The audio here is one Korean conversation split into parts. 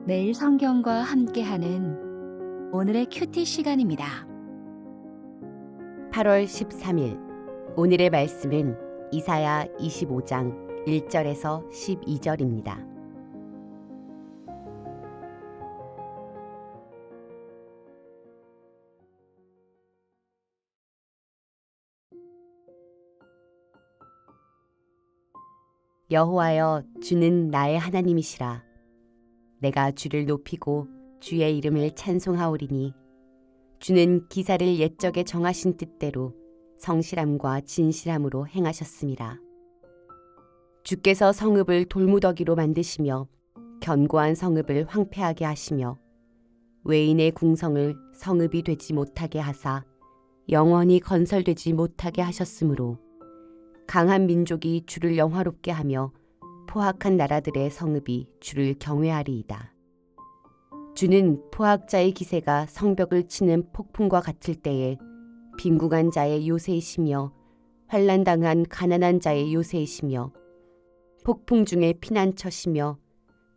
매일 성경과 함께하는 오늘의 큐티 시간입니다. 8월 13일 오늘의 말씀은 이사야 25장 1절에서 12절입니다. 여호와여, 주는 나의 하나님이시라. 내가 주를 높이고 주의 이름을 찬송하오리니 주는 기사를 옛적에 정하신 뜻대로 성실함과 진실함으로 행하셨음이라. 주께서 성읍을 돌무더기로 만드시며 견고한 성읍을 황폐하게 하시며 외인의 궁성을 성읍이 되지 못하게 하사 영원히 건설되지 못하게 하셨으므로 강한 민족이 주를 영화롭게 하며 포악한 나라들의 성읍이 주를 경외하리이다. 주는 포악자의 기세가 성벽을 치는 폭풍과 같을 때에 빈궁한 자의 요새이시며 환난당한 가난한 자의 요새이시며 폭풍 중에 피난처시며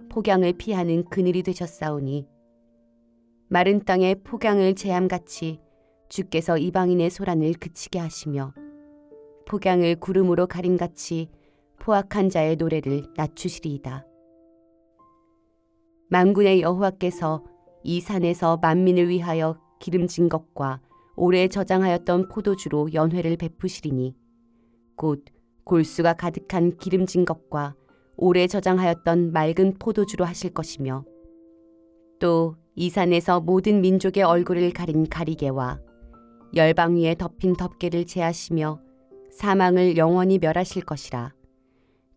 폭양을 피하는 그늘이 되셨사오니 마른 땅에 폭양을 재함같이 주께서 이방인의 소란을 그치게 하시며 폭양을 구름으로 가림같이 포악한 자의 노래를 낮추시리이다. 만군의 여호와께서 이 산에서 만민을 위하여 기름진 것과 오래 저장하였던 포도주로 연회를 베푸시리니 곧 골수가 가득한 기름진 것과 오래 저장하였던 맑은 포도주로 하실 것이며 또 이 산에서 모든 민족의 얼굴을 가린 가리개와 열방 위에 덮인 덮개를 제하시며 사망을 영원히 멸하실 것이라.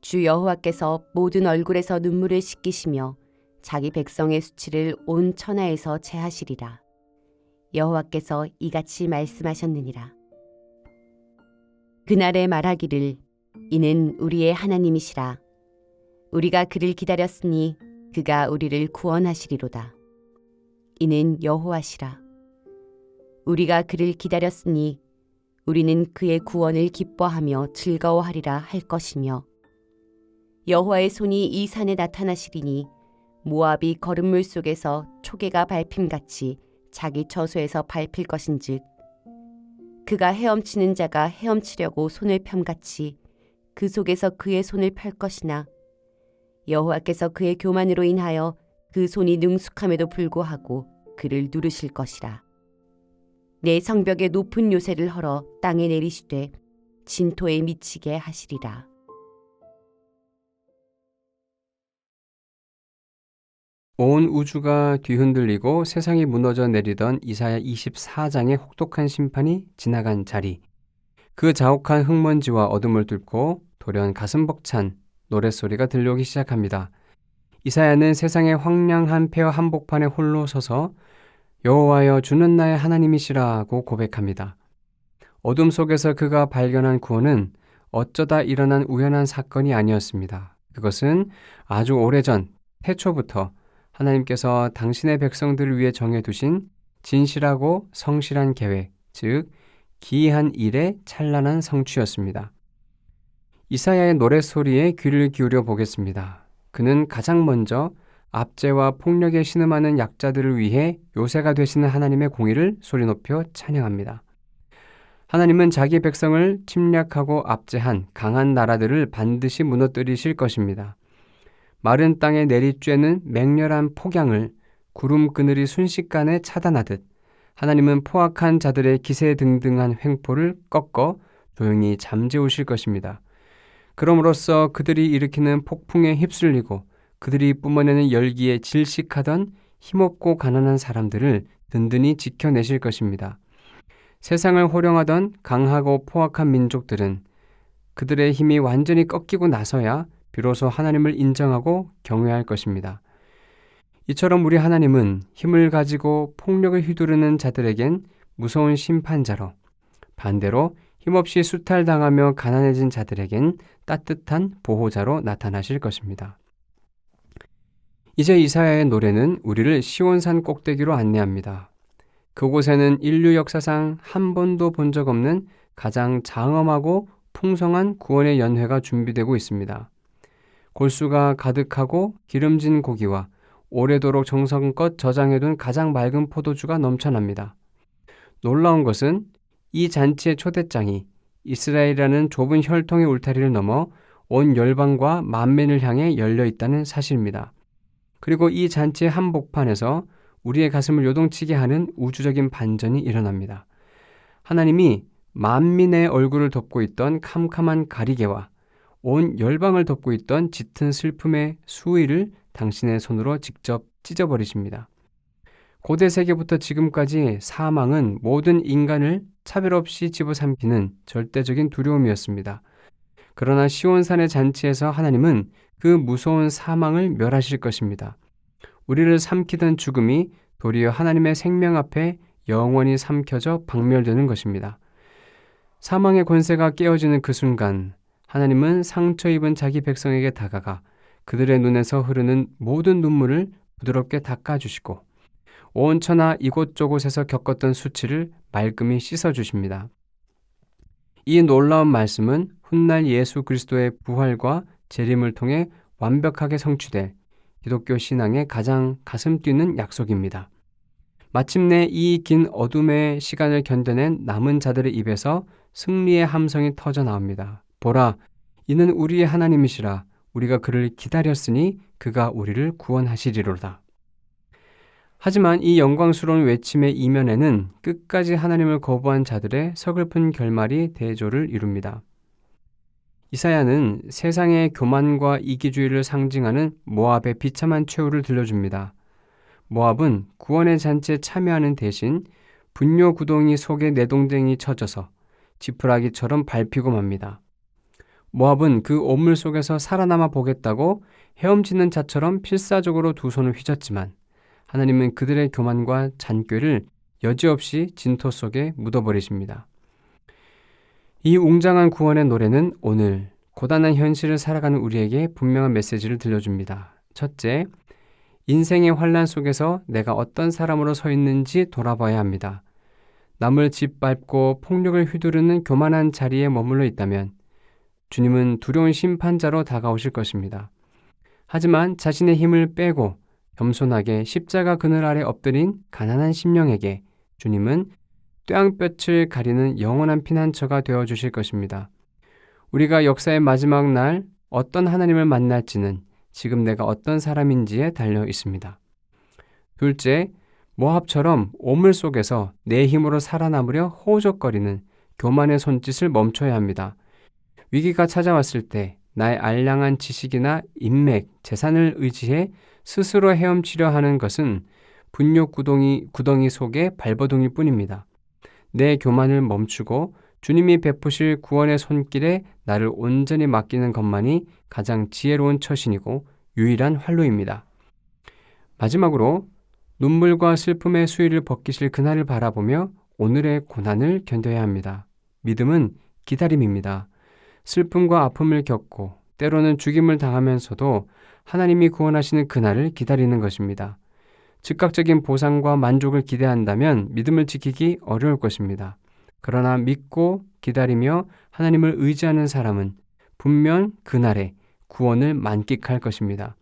주 여호와께서 모든 얼굴에서 눈물을 씻기시며 자기 백성의 수치를 온 천하에서 제하시리라. 여호와께서 이같이 말씀하셨느니라. 그날에 말하기를 이는 우리의 하나님이시라. 우리가 그를 기다렸으니 그가 우리를 구원하시리로다. 이는 여호와시라. 우리가 그를 기다렸으니 우리는 그의 구원을 기뻐하며 즐거워하리라 할 것이며 여호와의 손이 이 산에 나타나시리니 모압이 거름물 속에서 초계가 밟힘같이 자기 처소에서 밟힐 것인즉 그가 헤엄치는 자가 헤엄치려고 손을 펴같이 그 속에서 그의 손을 펼 것이나 여호와께서 그의 교만으로 인하여 그 손이 능숙함에도 불구하고 그를 누르실 것이라. 내 성벽의 높은 요새를 헐어 땅에 내리시되 진토에 미치게 하시리라. 온 우주가 뒤흔들리고 세상이 무너져 내리던 이사야 24장의 혹독한 심판이 지나간 자리. 그 자욱한 흙먼지와 어둠을 뚫고 돌연 가슴 벅찬 노랫소리가 들려오기 시작합니다. 이사야는 세상의 황량한 폐허 한복판에 홀로 서서 여호와여, 주는 나의 하나님이시라고 고백합니다. 어둠 속에서 그가 발견한 구원은 어쩌다 일어난 우연한 사건이 아니었습니다. 그것은 아주 오래전 태초부터 하나님께서 당신의 백성들을 위해 정해두신 진실하고 성실한 계획, 즉 기이한 일의 찬란한 성취였습니다. 이사야의 노랫소리에 귀를 기울여 보겠습니다. 그는 가장 먼저 압제와 폭력에 신음하는 약자들을 위해 요새가 되시는 하나님의 공의를 소리 높여 찬양합니다. 하나님은 자기 백성을 침략하고 압제한 강한 나라들을 반드시 무너뜨리실 것입니다. 마른 땅에 내리쬐는 맹렬한 폭양을 구름 그늘이 순식간에 차단하듯 하나님은 포악한 자들의 기세등등한 횡포를 꺾어 조용히 잠재우실 것입니다. 그럼으로써 그들이 일으키는 폭풍에 휩쓸리고 그들이 뿜어내는 열기에 질식하던 힘없고 가난한 사람들을 든든히 지켜내실 것입니다. 세상을 호령하던 강하고 포악한 민족들은 그들의 힘이 완전히 꺾이고 나서야 비로소 하나님을 인정하고 경외할 것입니다. 이처럼 우리 하나님은 힘을 가지고 폭력을 휘두르는 자들에겐 무서운 심판자로, 반대로 힘없이 수탈당하며 가난해진 자들에겐 따뜻한 보호자로 나타나실 것입니다. 이제 이사야의 노래는 우리를 시온산 꼭대기로 안내합니다. 그곳에는 인류 역사상 한 번도 본 적 없는 가장 장엄하고 풍성한 구원의 연회가 준비되고 있습니다. 골수가 가득하고 기름진 고기와 오래도록 정성껏 저장해둔 가장 맑은 포도주가 넘쳐납니다. 놀라운 것은 이 잔치의 초대장이 이스라엘이라는 좁은 혈통의 울타리를 넘어 온 열방과 만민을 향해 열려 있다는 사실입니다. 그리고 이 잔치의 한복판에서 우리의 가슴을 요동치게 하는 우주적인 반전이 일어납니다. 하나님이 만민의 얼굴을 덮고 있던 캄캄한 가리개와 온 열방을 덮고 있던 짙은 슬픔의 수위를 당신의 손으로 직접 찢어버리십니다. 고대 세계부터 지금까지 사망은 모든 인간을 차별 없이 집어삼키는 절대적인 두려움이었습니다. 그러나 시온산의 잔치에서 하나님은 그 무서운 사망을 멸하실 것입니다. 우리를 삼키던 죽음이 도리어 하나님의 생명 앞에 영원히 삼켜져 박멸되는 것입니다. 사망의 권세가 깨어지는 그 순간 하나님은 상처 입은 자기 백성에게 다가가 그들의 눈에서 흐르는 모든 눈물을 부드럽게 닦아주시고 온 천하 이곳저곳에서 겪었던 수치를 말끔히 씻어주십니다. 이 놀라운 말씀은 훗날 예수 그리스도의 부활과 재림을 통해 완벽하게 성취될 기독교 신앙의 가장 가슴 뛰는 약속입니다. 마침내 이 긴 어둠의 시간을 견뎌낸 남은 자들의 입에서 승리의 함성이 터져 나옵니다. 보라, 이는 우리의 하나님이시라. 우리가 그를 기다렸으니 그가 우리를 구원하시리로다. 하지만 이 영광스러운 외침의 이면에는 끝까지 하나님을 거부한 자들의 서글픈 결말이 대조를 이룹니다. 이사야는 세상의 교만과 이기주의를 상징하는 모압의 비참한 최후를 들려줍니다. 모압은 구원의 잔치에 참여하는 대신 분뇨 구덩이 속에 내동댕이 쳐져서 지푸라기처럼 밟히고 맙니다. 모압은 그 오물 속에서 살아남아 보겠다고 헤엄치는 자처럼 필사적으로 두 손을 휘젓지만 하나님은 그들의 교만과 잔꾀를 여지없이 진토 속에 묻어버리십니다. 이 웅장한 구원의 노래는 오늘 고단한 현실을 살아가는 우리에게 분명한 메시지를 들려줍니다. 첫째, 인생의 환란 속에서 내가 어떤 사람으로 서 있는지 돌아봐야 합니다. 남을 짓밟고 폭력을 휘두르는 교만한 자리에 머물러 있다면 주님은 두려운 심판자로 다가오실 것입니다. 하지만 자신의 힘을 빼고 겸손하게 십자가 그늘 아래 엎드린 가난한 심령에게 주님은 뙤양볕을 가리는 영원한 피난처가 되어주실 것입니다. 우리가 역사의 마지막 날 어떤 하나님을 만날지는 지금 내가 어떤 사람인지에 달려 있습니다. 둘째, 모압처럼 오물 속에서 내 힘으로 살아남으려 호적거리는 교만의 손짓을 멈춰야 합니다. 위기가 찾아왔을 때 나의 알량한 지식이나 인맥, 재산을 의지해 스스로 헤엄치려 하는 것은 분뇨 구덩이 속의 발버둥일 뿐입니다. 내 교만을 멈추고 주님이 베푸실 구원의 손길에 나를 온전히 맡기는 것만이 가장 지혜로운 처신이고 유일한 활로입니다. 마지막으로 눈물과 슬픔의 수위를 벗기실 그날을 바라보며 오늘의 고난을 견뎌야 합니다. 믿음은 기다림입니다. 슬픔과 아픔을 겪고 때로는 죽임을 당하면서도 하나님이 구원하시는 그날을 기다리는 것입니다. 즉각적인 보상과 만족을 기대한다면 믿음을 지키기 어려울 것입니다. 그러나 믿고 기다리며 하나님을 의지하는 사람은 분명 그날에 구원을 만끽할 것입니다.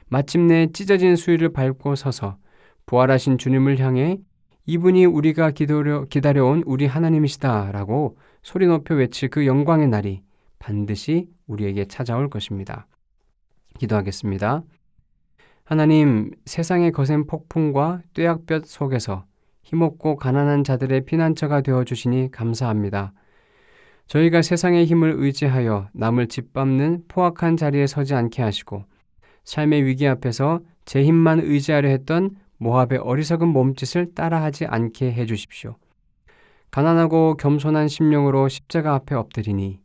마침내 찢어진 수위를 밟고 서서 부활하신 주님을 향해 이분이 우리가 기다려온 우리 하나님이시다 라고 소리 높여 외칠 그 영광의 날이 반드시 우리에게 찾아올 것입니다. 기도하겠습니다. 하나님, 세상의 거센 폭풍과 뙤약볕 속에서 힘없고 가난한 자들의 피난처가 되어주시니 감사합니다. 저희가 세상의 힘을 의지하여 남을 짓밟는 포악한 자리에 서지 않게 하시고 삶의 위기 앞에서 제 힘만 의지하려 했던 모압의 어리석은 몸짓을 따라하지 않게 해주십시오. 가난하고 겸손한 심령으로 십자가 앞에 엎드리니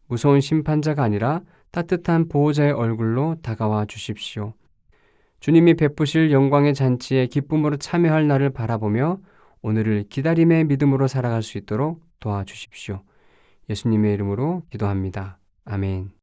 무서운 심판자가 아니라 따뜻한 보호자의 얼굴로 다가와 주십시오. 주님이 베푸실 영광의 잔치에 기쁨으로 참여할 날을 바라보며 오늘을 기다림의 믿음으로 살아갈 수 있도록 도와주십시오. 예수님의 이름으로 기도합니다. 아멘.